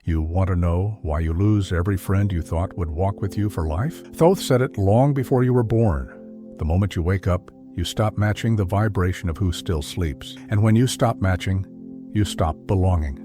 You want to know why you lose every friend you thought would walk with you for life? Thoth said it long before you were born. The moment you wake up, you stop matching the vibration of who still sleeps. And when you stop matching, you stop belonging.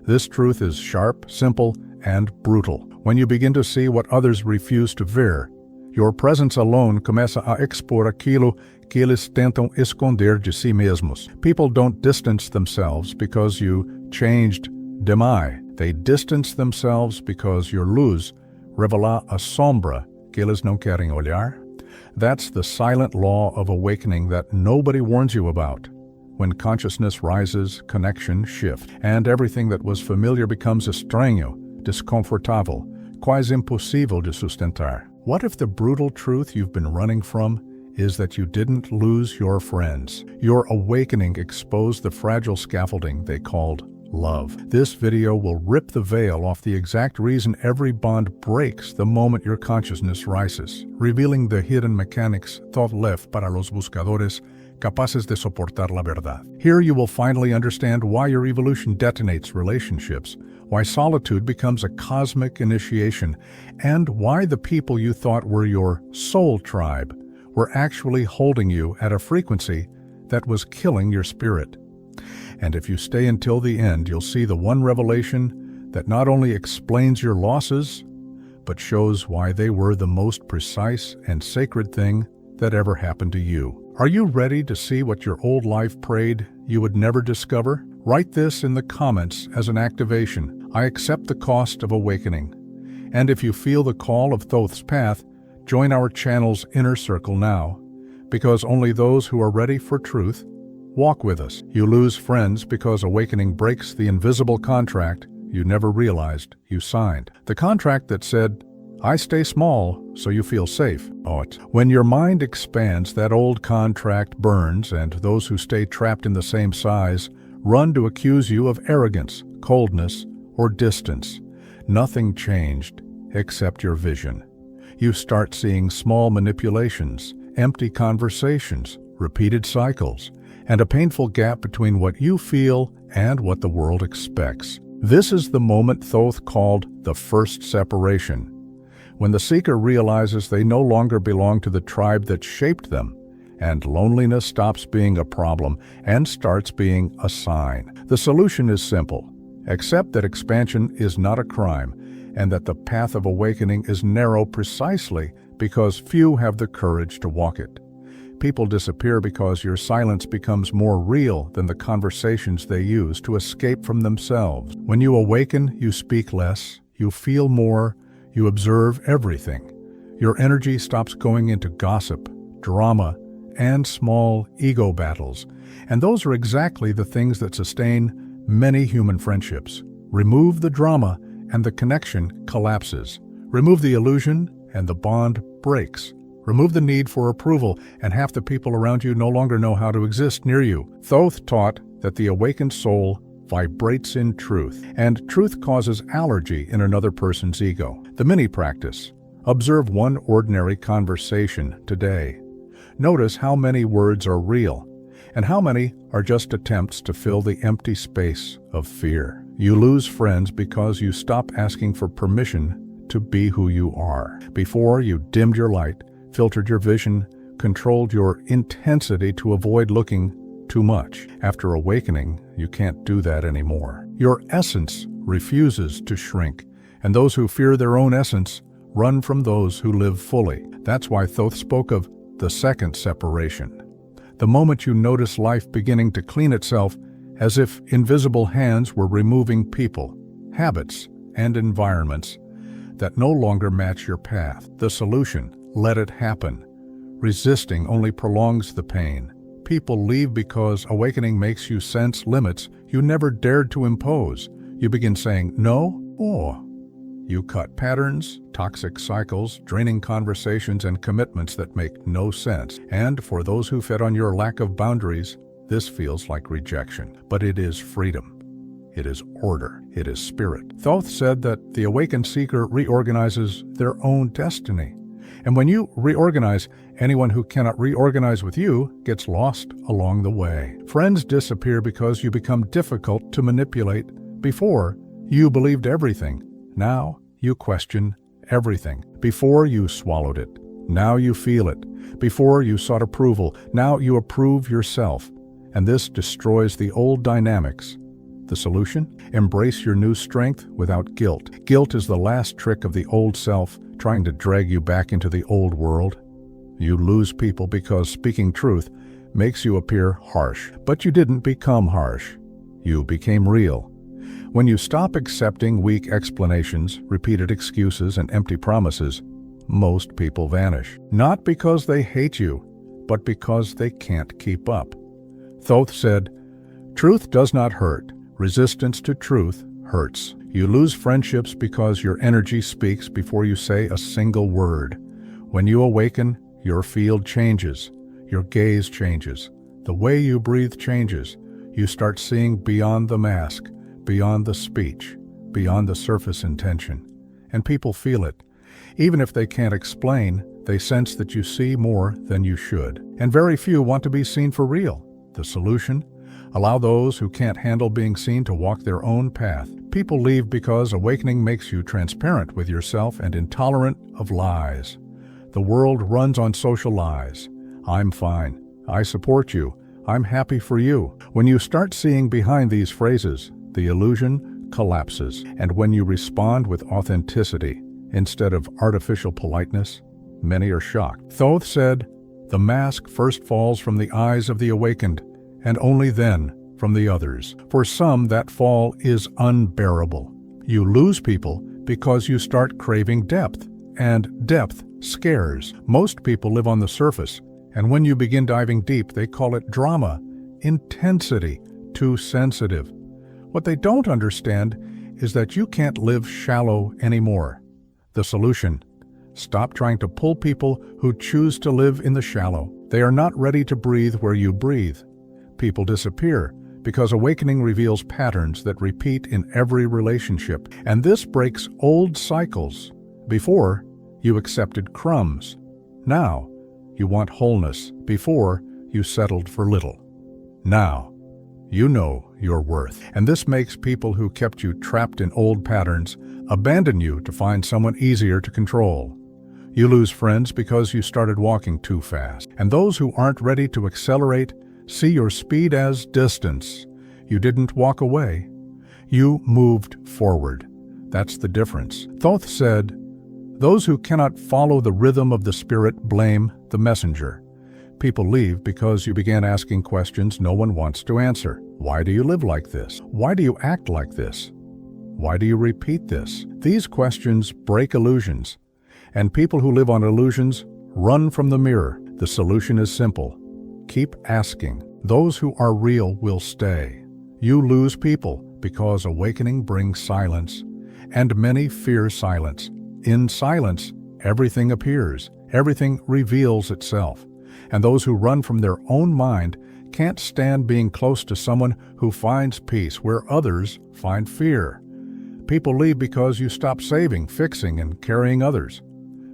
This truth is sharp, simple, and brutal. When you begin to see what others refuse to ver, your presence alone começa a expor aquilo que eles tentam esconder de si mesmos. People don't distance themselves because you changed demais. They distance themselves because your luz revela a sombra que eles não querem olhar. That's the silent law of awakening that nobody warns you about. When consciousness rises, connection shifts, and everything that was familiar becomes estranho, desconfortável, quase impossível de sustentar. What if the brutal truth you've been running from is that you didn't lose your friends? Your awakening exposed the fragile scaffolding they called love. This video will rip the veil off the exact reason every bond breaks the moment your consciousness rises, revealing the hidden mechanics Thoth left para los buscadores capaces de soportar la verdad. Here you will finally understand why your evolution detonates relationships, why solitude becomes a cosmic initiation, and why the people you thought were your soul tribe were actually holding you at a frequency that was killing your spirit. And if you stay until the end, you'll see the one revelation that not only explains your losses, but shows why they were the most precise and sacred thing that ever happened to you. Are you ready to see what your old life prayed you would never discover? Write this in the comments as an activation. I accept the cost of awakening. And if you feel the call of Thoth's path, join our channel's inner circle now, because only those who are ready for truth walk with us. You lose friends because awakening breaks the invisible contract you never realized you signed. The contract that said, I stay small so you feel safe. When your mind expands, that old contract burns, and those who stay trapped in the same size run to accuse you of arrogance, coldness, or distance. Nothing changed except your vision. You start seeing small manipulations, empty conversations, repeated cycles, and a painful gap between what you feel and what the world expects. This is the moment Thoth called the first separation, when the seeker realizes they no longer belong to the tribe that shaped them, and loneliness stops being a problem and starts being a sign. The solution is simple. Accept that expansion is not a crime, and that the path of awakening is narrow precisely because few have the courage to walk it. People disappear because your silence becomes more real than the conversations they use to escape from themselves. When you awaken, you speak less, you feel more, you observe everything. Your energy stops going into gossip, drama, and small ego battles. And those are exactly the things that sustain many human friendships. Remove the drama, and the connection collapses. Remove the illusion, and the bond breaks. Remove the need for approval, and half the people around you no longer know how to exist near you. Thoth taught that the awakened soul vibrates in truth, and truth causes allergy in another person's ego. The mini practice. Observe one ordinary conversation today. Notice how many words are real, and how many are just attempts to fill the empty space of fear. You lose friends because you stop asking for permission to be who you are. Before, you dimmed your light, filtered your vision, controlled your intensity to avoid looking too much. After awakening, you can't do that anymore. Your essence refuses to shrink, and those who fear their own essence run from those who live fully. That's why Thoth spoke of the second separation. The moment you notice life beginning to clean itself, as if invisible hands were removing people, habits, and environments that no longer match your path. The solution: let it happen. Resisting only prolongs the pain. People leave because awakening makes you sense limits you never dared to impose. You begin saying no, or you cut patterns, toxic cycles, draining conversations, and commitments that make no sense. And for those who fed on your lack of boundaries, this feels like rejection. But it is freedom. It is order. It is spirit. Thoth said that the awakened seeker reorganizes their own destiny. And when you reorganize, anyone who cannot reorganize with you gets lost along the way. Friends disappear because you become difficult to manipulate. Before, You believed everything. Now you question everything. Before you swallowed it. Now you feel it. Before you sought approval. Now you approve yourself. And this destroys the old dynamics. The solution? Embrace your new strength without guilt. Guilt is the last trick of the old self, trying to drag you back into the old world. You lose people because speaking truth makes you appear harsh. But you didn't become harsh. You became real. When you stop accepting weak explanations, repeated excuses, and empty promises, most people vanish. Not because they hate you, but because they can't keep up. Thoth said, "Truth does not hurt. Resistance to truth hurts." You lose friendships because your energy speaks before you say a single word. When you awaken, your field changes. Your gaze changes. The way you breathe changes. You start seeing beyond the mask, beyond the speech, beyond the surface intention. And people feel it. Even if they can't explain, they sense that you see more than you should. And very few want to be seen for real. The solution? Allow those who can't handle being seen to walk their own path. People leave because awakening makes you transparent with yourself and intolerant of lies. The world runs on social lies. I'm fine. I support you. I'm happy for you. When you start seeing behind these phrases, the illusion collapses. And when you respond with authenticity instead of artificial politeness, many are shocked. Thoth said, "The mask first falls from the eyes of the awakened, and only then from the others. For some, that fall is unbearable." You lose people because you start craving depth, and depth scares. Most people live on the surface, and when you begin diving deep, they call it drama, intensity, too sensitive. What they don't understand is that you can't live shallow anymore. The solution: stop trying to pull people who choose to live in the shallow. They are not ready to breathe where you breathe. People disappear because awakening reveals patterns that repeat in every relationship, and this breaks old cycles. Before, you accepted crumbs. Now, you want wholeness. Before, you settled for little. Now, you know your worth. And this makes people who kept you trapped in old patterns abandon you to find someone easier to control. You lose friends because you started walking too fast. And those who aren't ready to accelerate see your speed as distance. You didn't walk away. You moved forward. That's the difference. Thoth said, "Those who cannot follow the rhythm of the spirit blame the messenger." People leave because you began asking questions no one wants to answer. Why do you live like this? Why do you act like this? Why do you repeat this? These questions break illusions, and people who live on illusions run from the mirror. The solution is simple. Keep asking. Those who are real will stay. You lose people because awakening brings silence, and many fear silence. In silence, everything appears. Everything reveals itself. And those who run from their own mind can't stand being close to someone who finds peace where others find fear. People leave because you stop saving, fixing, and carrying others.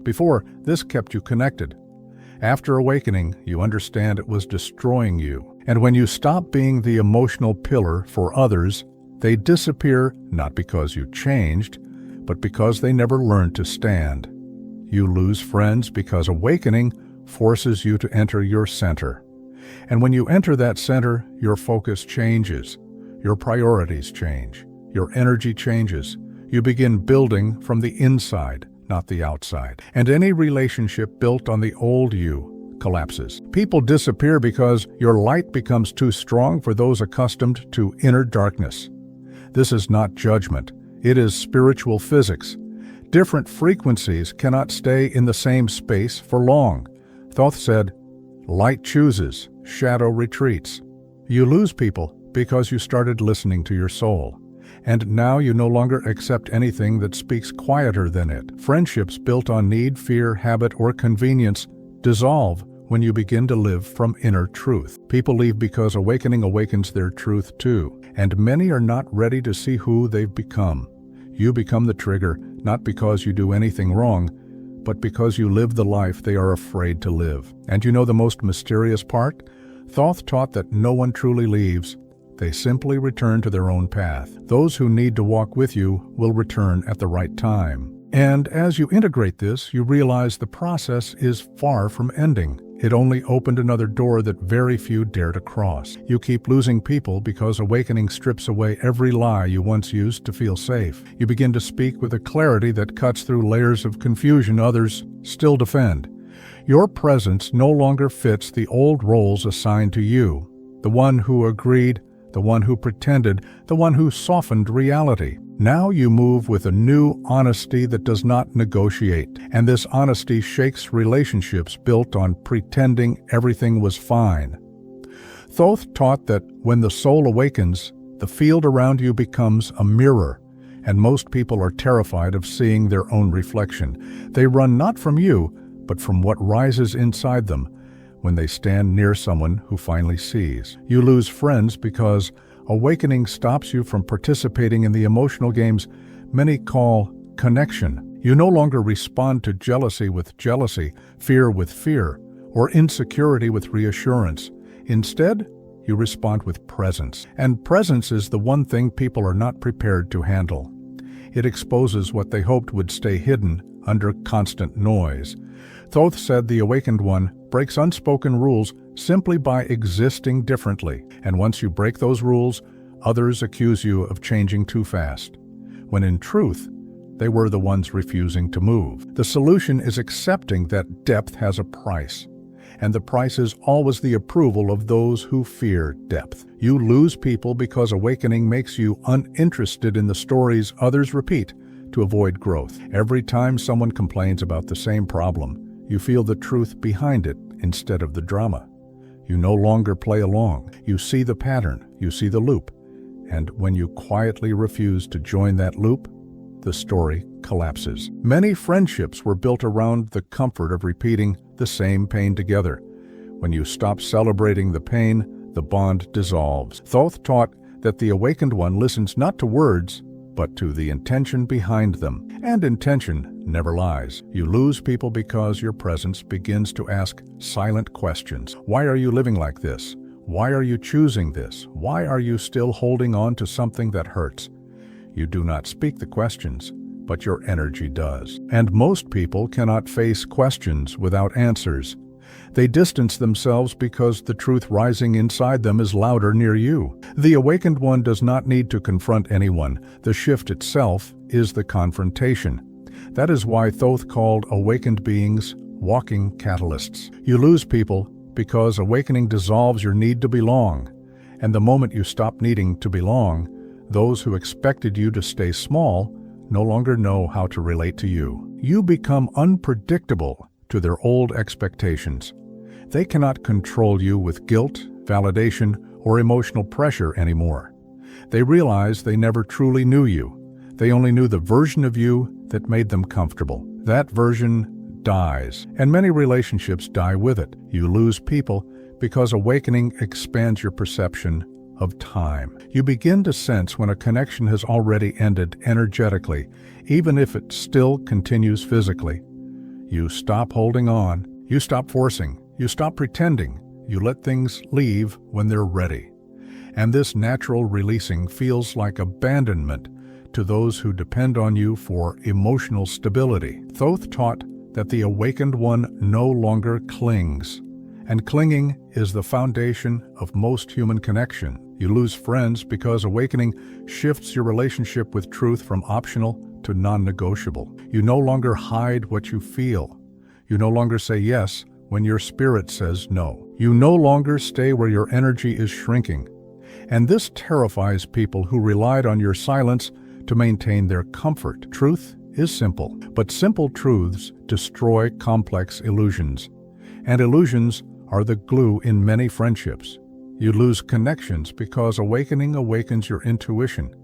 Before, this kept you connected. After awakening, you understand it was destroying you. And when you stop being the emotional pillar for others, they disappear not because you changed, but because they never learned to stand. You lose friends because awakening forces you to enter your center. And when you enter that center, your focus changes. Your priorities change. Your energy changes. You begin building from the inside, not the outside. And any relationship built on the old you collapses. People disappear because your light becomes too strong for those accustomed to inner darkness. This is not judgment. It is spiritual physics. Different frequencies cannot stay in the same space for long. Thoth said, "Light chooses, shadow retreats." You lose people because you started listening to your soul. And now you no longer accept anything that speaks quieter than it. Friendships built on need, fear, habit, or convenience dissolve when you begin to live from inner truth. People leave because awakening awakens their truth too. And many are not ready to see who they've become. You become the trigger, not because you do anything wrong, but because you live the life they are afraid to live. And you know the most mysterious part? Thoth taught that no one truly leaves, They simply return to their own path. Those who need to walk with you will return at the right time. And as you integrate this, you realize the process is far from ending. It only opened another door that very few dare to cross. You keep losing people because awakening strips away every lie you once used to feel safe. You begin to speak with a clarity that cuts through layers of confusion others still defend. Your presence no longer fits the old roles assigned to you. The one who agreed, the one who pretended, the one who softened reality. Now you move with a new honesty that does not negotiate, and this honesty shakes relationships built on pretending everything was fine. Thoth taught that when the soul awakens, the field around you becomes a mirror, and most people are terrified of seeing their own reflection. They run not from you, but from what rises inside them when they stand near someone who finally sees. You lose friends because awakening stops you from participating in the emotional games many call connection. You no longer respond to jealousy with jealousy, fear with fear, or insecurity with reassurance. Instead, you respond with presence. And presence is the one thing people are not prepared to handle. It exposes what they hoped would stay hidden under constant noise. Thoth said the awakened one breaks unspoken rules simply by existing differently. And once you break those rules, others accuse you of changing too fast, when in truth, they were the ones refusing to move. The solution is accepting that depth has a price, and the price is always the approval of those who fear depth. You lose people because awakening makes you uninterested in the stories others repeat to avoid growth. Every time someone complains about the same problem, you feel the truth behind it instead of the drama. You no longer play along. You see the pattern, you see the loop. And when you quietly refuse to join that loop, the story collapses. Many friendships were built around the comfort of repeating the same pain together. When you stop celebrating the pain, the bond dissolves. Thoth taught that the awakened one listens not to words, but to the intention behind them. And intention never lies. You lose people because your presence begins to ask silent questions. Why are you living like this? Why are you choosing this? Why are you still holding on to something that hurts? You do not speak the questions, but your energy does. And most people cannot face questions without answers. They distance themselves because the truth rising inside them is louder near you. The awakened one does not need to confront anyone. The shift itself is the confrontation. That is why Thoth called awakened beings walking catalysts. You lose people because awakening dissolves your need to belong. And the moment you stop needing to belong, those who expected you to stay small no longer know how to relate to you. You become unpredictable to their old expectations. They cannot control you with guilt, validation, or emotional pressure anymore. They realize they never truly knew you. They only knew the version of you that made them comfortable. That version dies, and many relationships die with it. You lose people because awakening expands your perception of time. You begin to sense when a connection has already ended energetically, even if it still continues physically. You stop holding on, you stop forcing, you stop pretending, you let things leave when they're ready. And this natural releasing feels like abandonment to those who depend on you for emotional stability. Thoth taught that the awakened one no longer clings, and clinging is the foundation of most human connection. You lose friends because awakening shifts your relationship with truth from optional to non-negotiable. You no longer hide what you feel. You no longer say yes when your spirit says no. You no longer stay where your energy is shrinking. And this terrifies people who relied on your silence to maintain their comfort. Truth is simple, but simple truths destroy complex illusions. And illusions are the glue in many friendships. You lose connections because awakening awakens your intuition.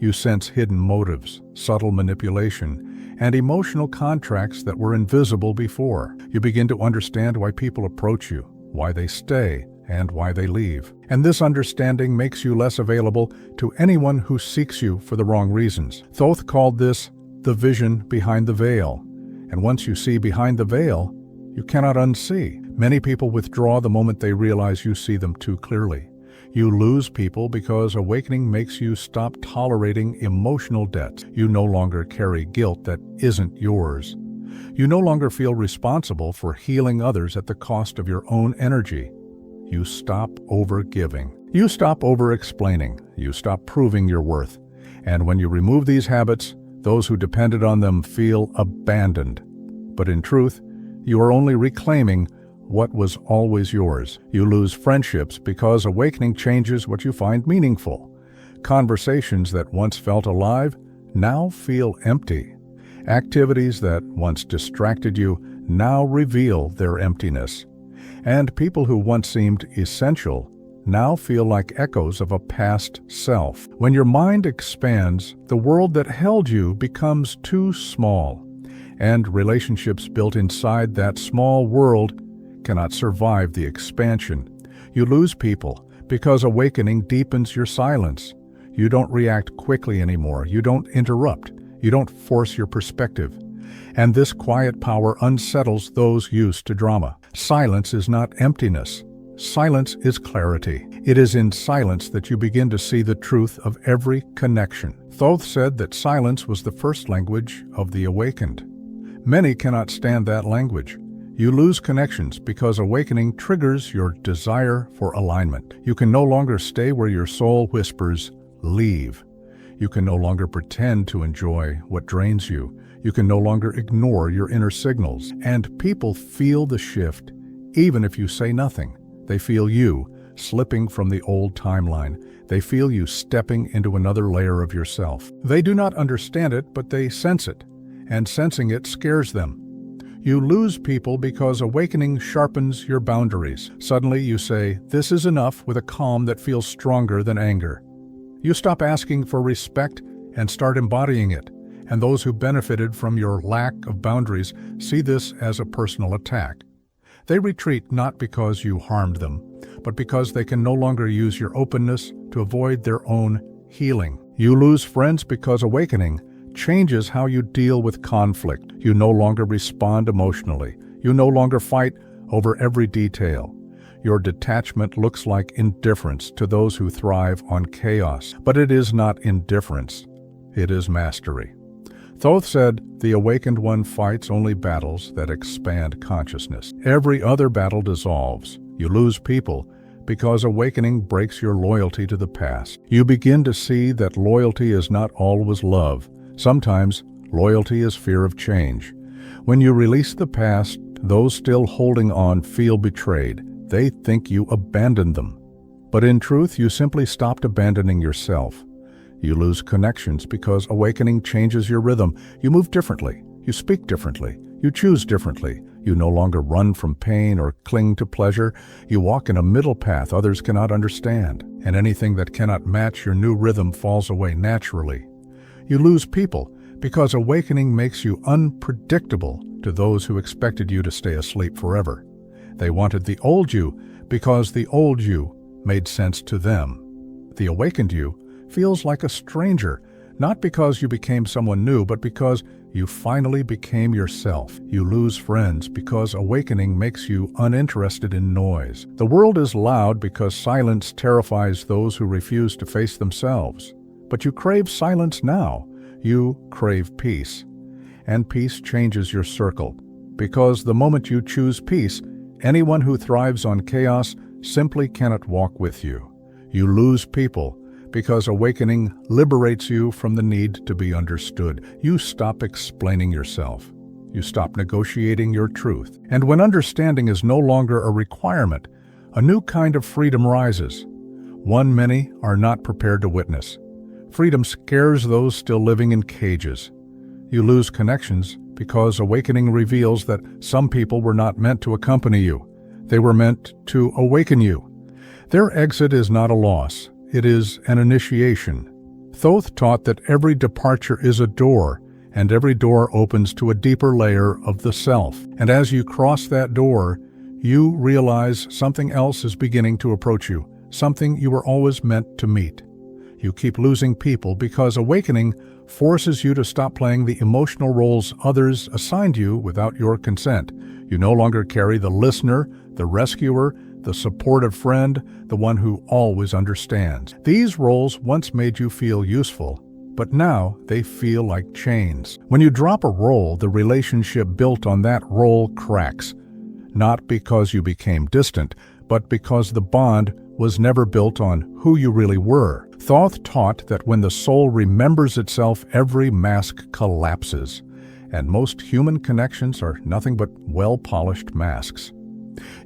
You sense hidden motives, subtle manipulation, and emotional contracts that were invisible before. You begin to understand why people approach you, why they stay, and why they leave. And this understanding makes you less available to anyone who seeks you for the wrong reasons. Thoth called this the vision behind the veil. And once you see behind the veil, you cannot unsee. Many people withdraw the moment they realize you see them too clearly. You lose people because awakening makes you stop tolerating emotional debts. You no longer carry guilt that isn't yours. You no longer feel responsible for healing others at the cost of your own energy. You stop over-giving. You stop over-explaining. You stop proving your worth. And when you remove these habits, those who depended on them feel abandoned. But in truth, you are only reclaiming what was always yours. You lose friendships because awakening changes what you find meaningful. Conversations that once felt alive now feel empty. Activities that once distracted you now reveal their emptiness. And people who once seemed essential now feel like echoes of a past self. When your mind expands, the world that held you becomes too small, and relationships built inside that small world cannot survive the expansion. You lose people because awakening deepens your silence. You don't react quickly anymore. You don't interrupt. You don't force your perspective. And this quiet power unsettles those used to drama. Silence is not emptiness. Silence is clarity. It is in silence that you begin to see the truth of every connection. Thoth said that silence was the first language of the awakened. Many cannot stand that language. You lose connections because awakening triggers your desire for alignment. You can no longer stay where your soul whispers, "Leave." You can no longer pretend to enjoy what drains you. You can no longer ignore your inner signals. And people feel the shift, even if you say nothing. They feel you slipping from the old timeline. They feel you stepping into another layer of yourself. They do not understand it, but they sense it, and sensing it scares them. You lose people because awakening sharpens your boundaries. Suddenly you say, "This is enough," with a calm that feels stronger than anger. You stop asking for respect and start embodying it, and those who benefited from your lack of boundaries see this as a personal attack. They retreat not because you harmed them, but because they can no longer use your openness to avoid their own healing. You lose friends because awakening changes how you deal with conflict. You no longer respond emotionally. You no longer fight over every detail. Your detachment looks like indifference to those who thrive on chaos. But it is not indifference. It is mastery. Thoth said, "The awakened one fights only battles that expand consciousness. Every other battle dissolves. You lose people because awakening breaks your loyalty to the past. You begin to see that loyalty is not always love. Sometimes loyalty is fear of change. When you release the past, those still holding on feel betrayed. They think you abandoned them. But in truth, you simply stopped abandoning yourself. You lose connections because awakening changes your rhythm. You move differently. You speak differently. You choose differently. You no longer run from pain or cling to pleasure. You walk in a middle path others cannot understand. And anything that cannot match your new rhythm falls away naturally. You lose people because awakening makes you unpredictable to those who expected you to stay asleep forever. They wanted the old you because the old you made sense to them. The awakened you feels like a stranger, not because you became someone new, but because you finally became yourself. You lose friends because awakening makes you uninterested in noise. The world is loud because silence terrifies those who refuse to face themselves. But you crave silence now. You crave peace. And peace changes your circle. Because the moment you choose peace, anyone who thrives on chaos simply cannot walk with you. You lose people because awakening liberates you from the need to be understood. You stop explaining yourself. You stop negotiating your truth. And when understanding is no longer a requirement, a new kind of freedom rises, one many are not prepared to witness. Freedom scares those still living in cages. You lose connections because awakening reveals that some people were not meant to accompany you. They were meant to awaken you. Their exit is not a loss. It is an initiation. Thoth taught that every departure is a door, and every door opens to a deeper layer of the self. And as you cross that door, you realize something else is beginning to approach you, something you were always meant to meet. You keep losing people because awakening forces you to stop playing the emotional roles others assigned you without your consent. You no longer carry the listener, the rescuer, the supportive friend, the one who always understands. These roles once made you feel useful, but now they feel like chains. When you drop a role, the relationship built on that role cracks, not because you became distant, but because the bond was never built on who you really were. Thoth taught that when the soul remembers itself, every mask collapses, and most human connections are nothing but well-polished masks.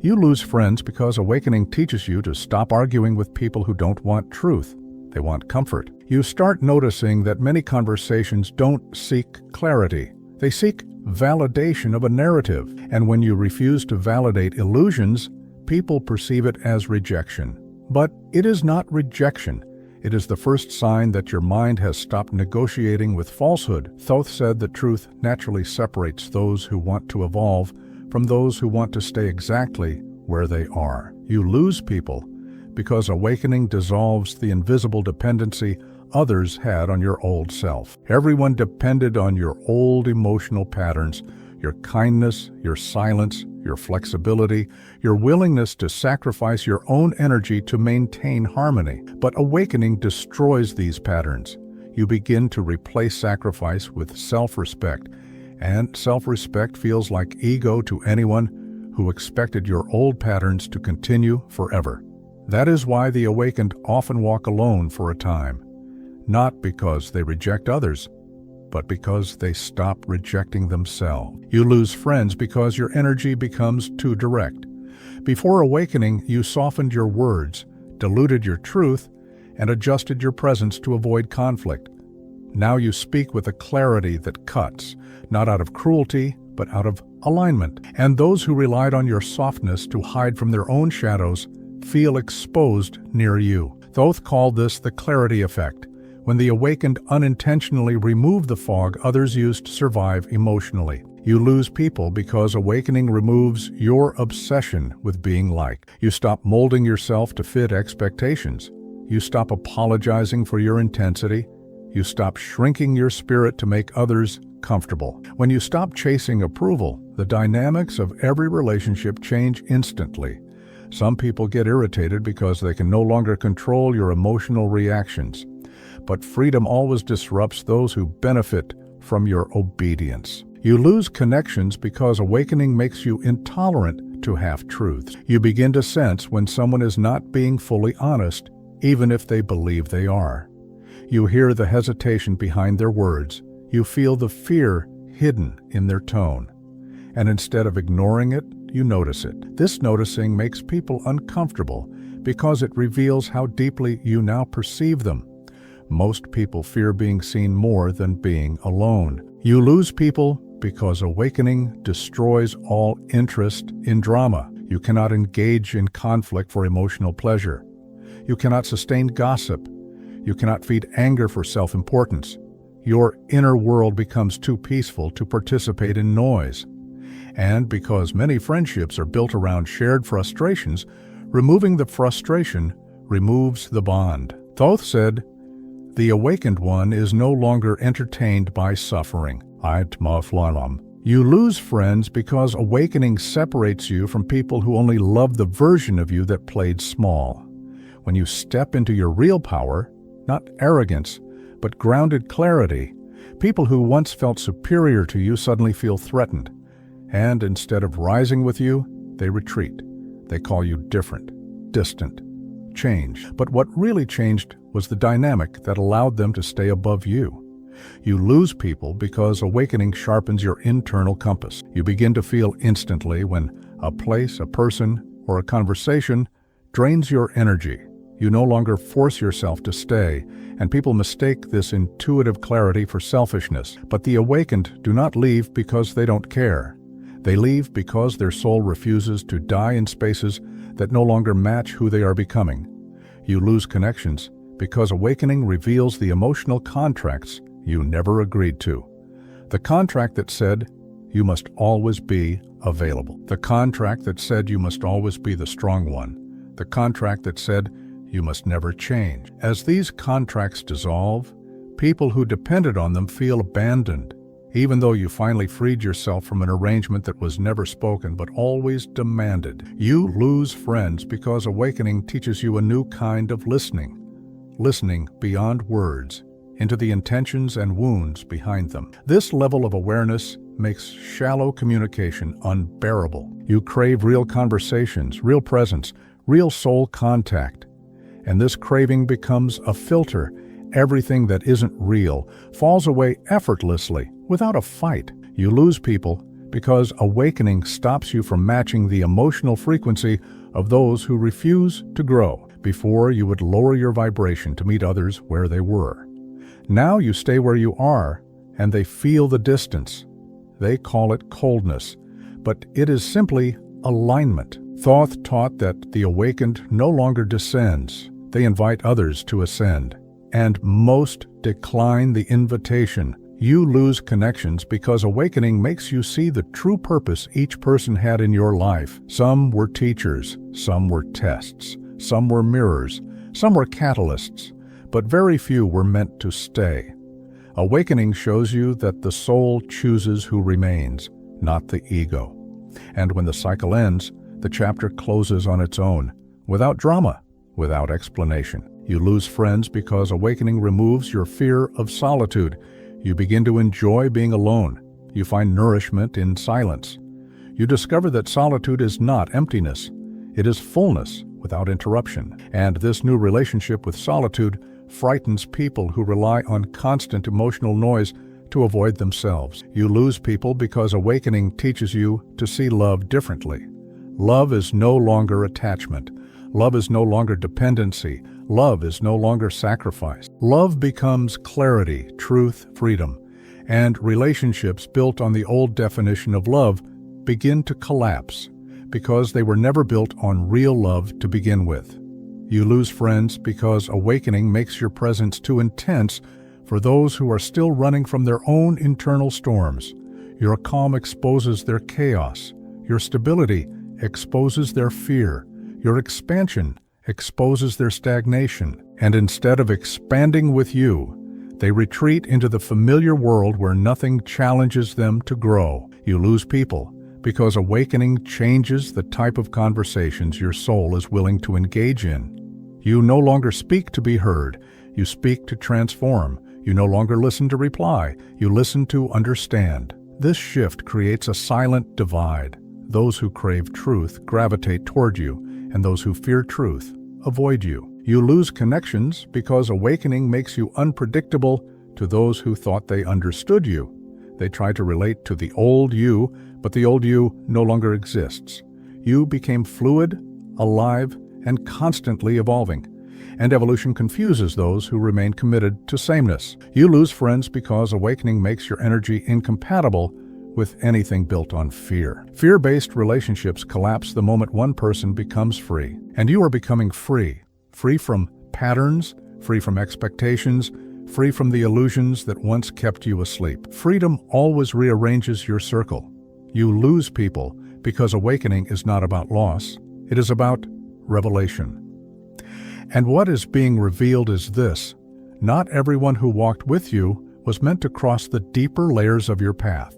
You lose friends because awakening teaches you to stop arguing with people who don't want truth. They want comfort. You start noticing that many conversations don't seek clarity. They seek validation of a narrative, and when you refuse to validate illusions, people perceive it as rejection. But it is not rejection. It is the first sign that your mind has stopped negotiating with falsehood. Thoth said that truth naturally separates those who want to evolve from those who want to stay exactly where they are. You lose people because awakening dissolves the invisible dependency others had on your old self. Everyone depended on your old emotional patterns, your kindness, your silence, your flexibility, your willingness to sacrifice your own energy to maintain harmony. But awakening destroys these patterns. You begin to replace sacrifice with self-respect, and self-respect feels like ego to anyone who expected your old patterns to continue forever. That is why the awakened often walk alone for a time, not because they reject others, but because they stop rejecting themselves. You lose friends because your energy becomes too direct. Before awakening, you softened your words, diluted your truth, and adjusted your presence to avoid conflict. Now you speak with a clarity that cuts, not out of cruelty, but out of alignment. And those who relied on your softness to hide from their own shadows feel exposed near you. Thoth called this the clarity effect. When the awakened unintentionally remove the fog others used to survive emotionally. You lose people because awakening removes your obsession with being liked. You stop molding yourself to fit expectations. You stop apologizing for your intensity. You stop shrinking your spirit to make others comfortable. When you stop chasing approval, the dynamics of every relationship change instantly. Some people get irritated because they can no longer control your emotional reactions. But freedom always disrupts those who benefit from your obedience. You lose connections because awakening makes you intolerant to half-truths. You begin to sense when someone is not being fully honest, even if they believe they are. You hear the hesitation behind their words. You feel the fear hidden in their tone. And instead of ignoring it, you notice it. This noticing makes people uncomfortable because it reveals how deeply you now perceive them. Most people fear being seen more than being alone. You lose people because awakening destroys all interest in drama. You cannot engage in conflict for emotional pleasure. You cannot sustain gossip. You cannot feed anger for self-importance. Your inner world becomes too peaceful to participate in noise. And because many friendships are built around shared frustrations, removing the frustration removes the bond. Thoth said, "The awakened one is no longer entertained by suffering." You lose friends because awakening separates you from people who only love the version of you that played small. When you step into your real power, not arrogance, but grounded clarity, people who once felt superior to you suddenly feel threatened. And instead of rising with you, they retreat. They call you different, distant, changed. But what really changed was the dynamic that allowed them to stay above you. You lose people because awakening sharpens your internal compass. You begin to feel instantly when a place, a person, or a conversation drains your energy. You no longer force yourself to stay, and people mistake this intuitive clarity for selfishness. But the awakened do not leave because they don't care. They leave because their soul refuses to die in spaces that no longer match who they are becoming. You lose connections because awakening reveals the emotional contracts you never agreed to. The contract that said you must always be available. The contract that said you must always be the strong one. The contract that said you must never change. As these contracts dissolve, people who depended on them feel abandoned. even though you finally freed yourself from an arrangement that was never spoken but always demanded. You lose friends because awakening teaches you a new kind of listening. Listening beyond words, into the intentions and wounds behind them. This level of awareness makes shallow communication unbearable. You crave real conversations, real presence, real soul contact. And this craving becomes a filter. Everything that isn't real falls away effortlessly, without a fight. You lose people because awakening stops you from matching the emotional frequency of those who refuse to grow. Before, you would lower your vibration to meet others where they were. Now you stay where you are, and they feel the distance. They call it coldness, but it is simply alignment. Thoth taught that the awakened no longer descends. They invite others to ascend, and most decline the invitation. You lose connections because awakening makes you see the true purpose each person had in your life. Some were teachers, some were tests, some were mirrors, some were catalysts, but very few were meant to stay. Awakening shows you that the soul chooses who remains, not the ego. And when the cycle ends, the chapter closes on its own, without drama, without explanation. You lose friends because awakening removes your fear of solitude. You begin to enjoy being alone. You find nourishment in silence. You discover that solitude is not emptiness. It is fullness without interruption. And this new relationship with solitude frightens people who rely on constant emotional noise to avoid themselves. You lose people because awakening teaches you to see love differently. Love is no longer attachment. Love is no longer dependency. Love is no longer sacrifice. Love becomes clarity, truth, freedom. And relationships built on the old definition of love begin to collapse because they were never built on real love to begin with. You lose friends because awakening makes your presence too intense for those who are still running from their own internal storms. Your calm exposes their chaos. Your stability exposes their fear. Your expansion exposes their stagnation. And instead of expanding with you, they retreat into the familiar world where nothing challenges them to grow. You lose people because awakening changes the type of conversations your soul is willing to engage in. You no longer speak to be heard. You speak to transform. You no longer listen to reply. You listen to understand. This shift creates a silent divide. Those who crave truth gravitate toward you, and those who fear truth avoid you. You lose connections because awakening makes you unpredictable to those who thought they understood you. They try to relate to the old you, but the old you no longer exists. You became fluid, alive, and constantly evolving. And evolution confuses those who remain committed to sameness. You lose friends because awakening makes your energy incompatible with anything built on fear. Fear-based relationships collapse the moment one person becomes free. And you are becoming free. Free from patterns, free from expectations, free from the illusions that once kept you asleep. Freedom always rearranges your circle. You lose people because awakening is not about loss. It is about revelation. And what is being revealed is this: not everyone who walked with you was meant to cross the deeper layers of your path.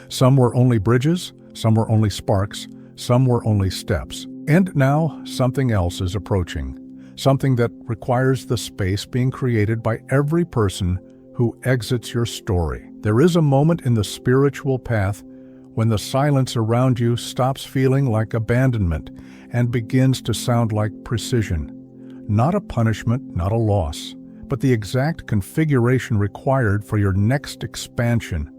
Some were only bridges, some were only sparks, some were only steps. And now something else is approaching, something that requires the space being created by every person who exits your story. There is a moment in the spiritual path when the silence around you stops feeling like abandonment and begins to sound like precision. Not a punishment, not a loss, but the exact configuration required for your next expansion.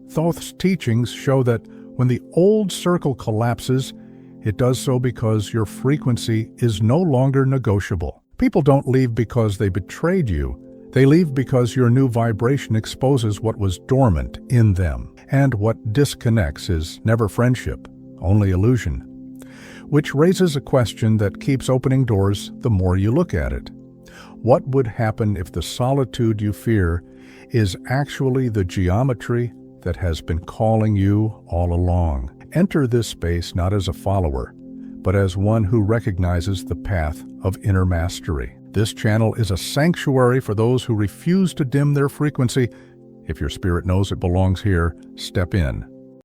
Thoth's teachings show that when the old circle collapses, it does so because your frequency is no longer negotiable. People don't leave because they betrayed you. They leave because your new vibration exposes what was dormant in them. And what disconnects is never friendship, only illusion. Which raises a question that keeps opening doors the more you look at it. What would happen if the solitude you fear is actually the geometry that has been calling you all along? Enter this space not as a follower, but as one who recognizes the path of inner mastery. This channel is a sanctuary for those who refuse to dim their frequency If your spirit knows it belongs here, step in.